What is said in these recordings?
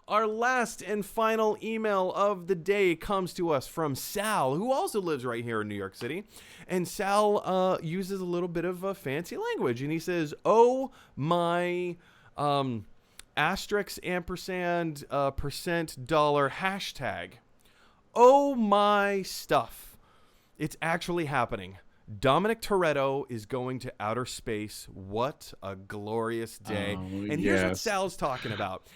Our last and final email of the day comes to us from Sal, who also lives right here in New York City. And Sal uses a little bit of fancy language, and he says, "Oh my asterisk ampersand percent dollar hashtag. Oh my stuff. It's actually happening. Dominic Toretto is going to outer space. What a glorious day." And here's what Sal's talking about.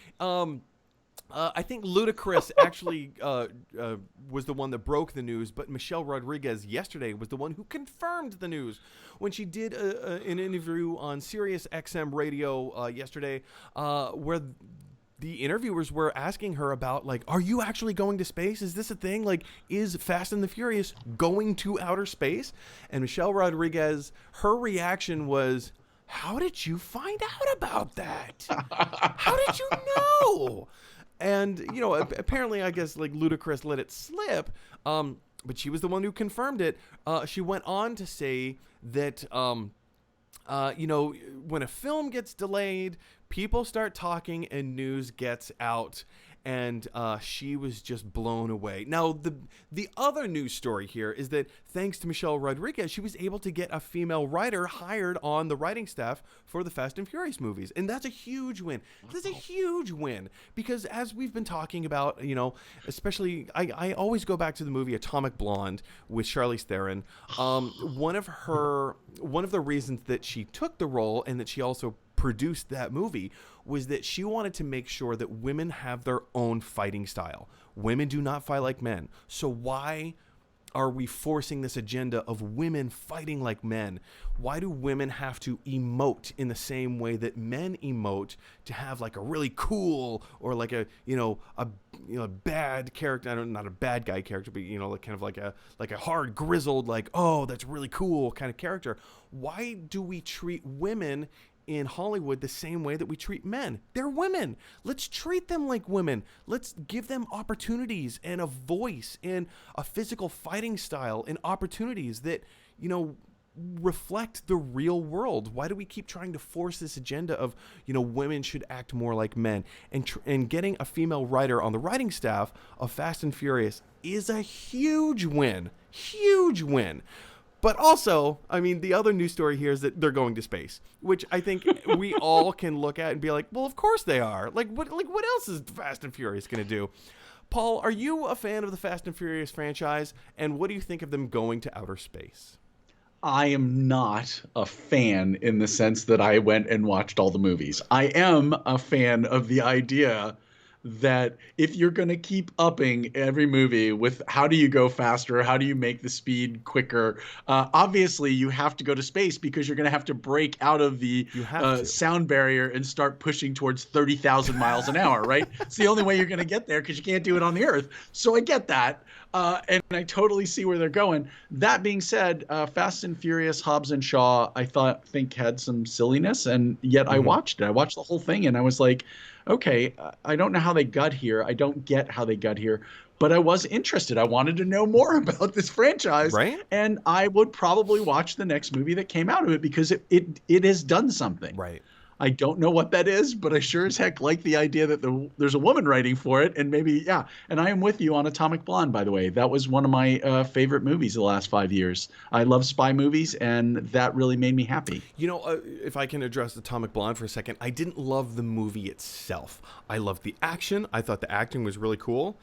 I think Ludacris actually was the one that broke the news, but Michelle Rodriguez yesterday was the one who confirmed the news when she did an interview on Sirius XM radio yesterday where the interviewers were asking her about, like, are you actually going to space? Is this a thing? Like, is Fast and the Furious going to outer space? And Michelle Rodriguez, her reaction was, how did you find out about that? How did you know? And, you know, apparently, I guess, like, Ludacris let it slip, but she was the one who confirmed it. She went on to say that, you know, when a film gets delayed, people start talking and news gets out. And she was just blown away. Now, the other news story here is that thanks to Michelle Rodriguez, she was able to get a female writer hired on the writing staff for the Fast and Furious movies. And that's a huge win. That's a huge win. Because as we've been talking about, you know, especially, I always go back to the movie Atomic Blonde with Charlize Theron. One of the reasons that she took the role and that she also produced that movie was that she wanted to make sure that women have their own fighting style. Women do not fight like men. So why are we forcing this agenda of women fighting like men? Why do women have to emote in the same way that men emote to have like a really cool or like a bad character, not a bad guy character, but like kind of like a hard grizzled, like, oh, that's really cool kind of character. Why do we treat women in Hollywood the same way that we treat men? They're women. Let's treat them like women. Let's give them opportunities and a voice and a physical fighting style and opportunities that, reflect the real world. Why do we keep trying to force this agenda of, women should act more like men? And getting a female writer on the writing staff of Fast and Furious is a huge win. Huge win. But also, I mean, the other news story here is that they're going to space, which I think we all can look at and be like, well, of course they are. Like what else is Fast and Furious going to do? Paul, are you a fan of the Fast and Furious franchise? And what do you think of them going to outer space? I am not a fan in the sense that I went and watched all the movies. I am a fan of the idea that if you're going to keep upping every movie with how do you go faster, how do you make the speed quicker, obviously you have to go to space because you're going to have to break out of the sound barrier and start pushing towards 30,000 miles an hour, right? It's the only way you're going to get there because you can't do it on the Earth. So I get that. And I totally see where they're going. That being said, Fast and Furious, Hobbs and Shaw, I think had some silliness, and yet I watched it. I watched the whole thing, and I was like, okay, I don't know how they got here. I don't get how they got here, but I was interested. I wanted to know more about this franchise, right? And I would probably watch the next movie that came out of it because it has done something. Right. I don't know what that is, but I sure as heck like the idea that there's a woman writing for it, and maybe, yeah. And I am with you on Atomic Blonde, by the way. That was one of my favorite movies the last 5 years. I love spy movies, and that really made me happy. If I can address Atomic Blonde for a second, I didn't love the movie itself. I loved the action. I thought the acting was really cool.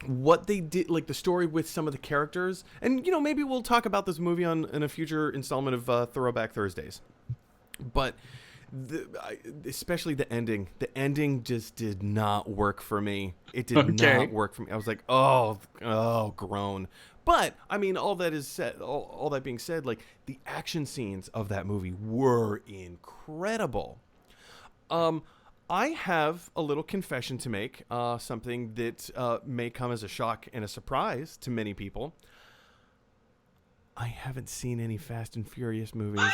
What they did, like the story with some of the characters, and, maybe we'll talk about this movie in a future installment of Throwback Thursdays. But especially the ending just did not work for me. It did not work for me. I was like, oh, groan. But I mean, all that being said, like the action scenes of that movie were incredible. I have a little confession to make, something that may come as a shock and a surprise to many people. I haven't seen any Fast and Furious movies.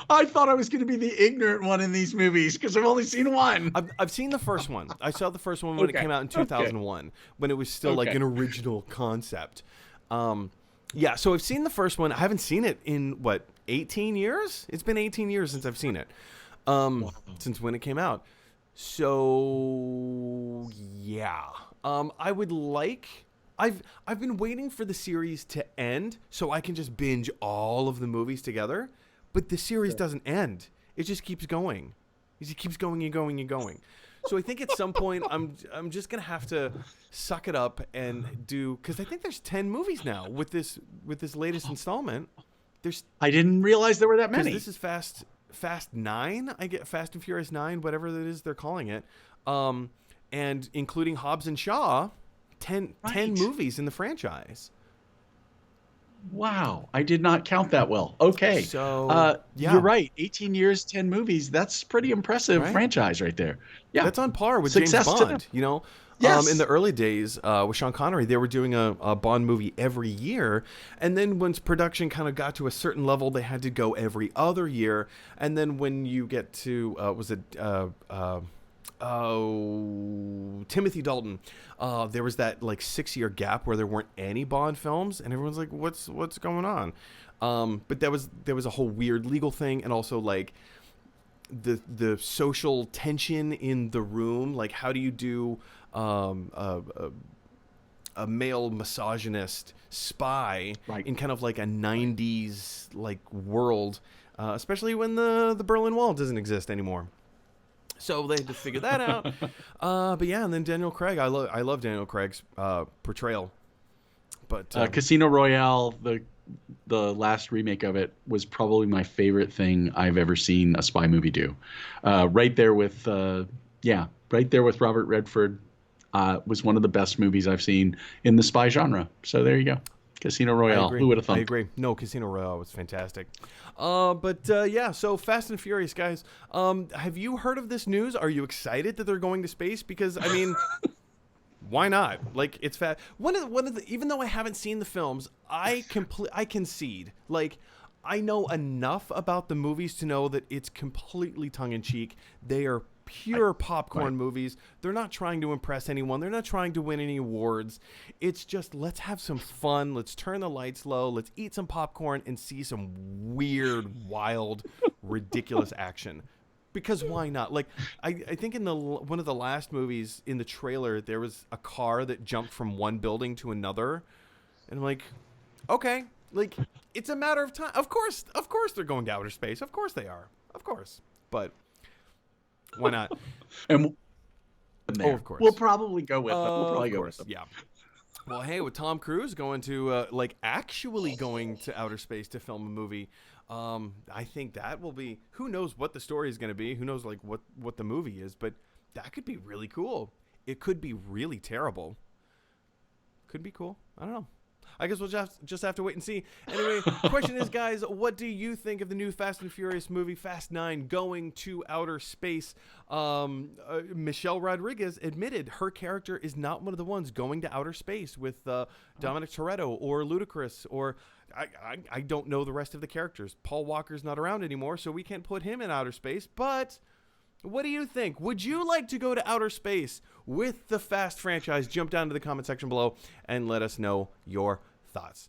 I thought I was going to be the ignorant one in these movies because I've only seen one. I've seen the first one. I saw the first one when it came out in 2001, when it was still like an original concept. Yeah, so I've seen the first one. I haven't seen it in, 18 years? It's been 18 years since I've seen it. Wow. since when it came out. So yeah, I would like. I've been waiting for the series to end so I can just binge all of the movies together, but the series doesn't end. It just keeps going. It just keeps going and going and going. So I think at some point I'm just gonna have to suck it up and do, because I think there's 10 movies now with this latest installment. There's I didn't realize there were that because many. this is Fast 9. I get Fast and Furious 9, whatever it is they're calling it, and including Hobbs and Shaw, 10 Right. movies in the franchise. Wow, I did not count that well. Okay. So You're yeah, right. 18 years, 10 movies. That's pretty impressive right. franchise right there. Yeah. That's on par with Success James to them. Bond. You know, in Yes. the early days with Sean Connery, they were doing a Bond movie every year, and then once production kind of got to a certain level, they had to go every other year. And then when you get to Timothy Dalton, there was that like 6-year gap where there weren't any Bond films, and everyone's like, what's going on? But there was a whole weird legal thing, and also like the social tension in the room. Like, how do you do a male misogynist spy Right. in kind of like a 90s like world, especially when the Berlin Wall doesn't exist anymore. So they had to figure that out. But yeah, and then Daniel Craig. I love Daniel Craig's portrayal. But Casino Royale, the last remake of it, was probably my favorite thing I've ever seen a spy movie do. Right there with Robert Redford. Was one of the best movies I've seen in the spy genre. So there you go. Casino Royale. Who would have thought? I agree. No, Casino Royale was fantastic. Yeah, so Fast and Furious, guys. Have you heard of this news? Are you excited that they're going to space? Because, I mean, why not? Like, it's fast. Even though I haven't seen the films, I concede. Like, I know enough about the movies to know that it's completely tongue-in-cheek. They are pure popcorn movies. They're not trying to impress anyone. They're not trying to win any awards. It's just, let's have some fun. Let's turn the lights low. Let's eat some popcorn and see some weird, wild, ridiculous action. Because why not? Like, I think in one of the last movies, in the trailer, there was a car that jumped from one building to another. And I'm like, okay. Like, it's a matter of time. Of course they're going to outer space. Of course they are. Of course. But why not? And of course. we'll probably go with them. We'll probably of go course, with them. yeah. Well, hey, with Tom Cruise going to actually going to outer space to film a movie, I think that will be. Who knows what the story is going to be? Who knows like what the movie is? But that could be really cool. It could be really terrible. Could be cool. I don't know. I guess we'll just have to wait and see. Anyway, question is, guys, what do you think of the new Fast and Furious movie, Fast 9, going to outer space? Michelle Rodriguez admitted her character is not one of the ones going to outer space with Dominic Toretto or Ludacris, or I don't know the rest of the characters. Paul Walker's not around anymore, so we can't put him in outer space, but what do you think? Would you like to go to outer space with the Fast franchise? Jump down to the comment section below and let us know your thoughts.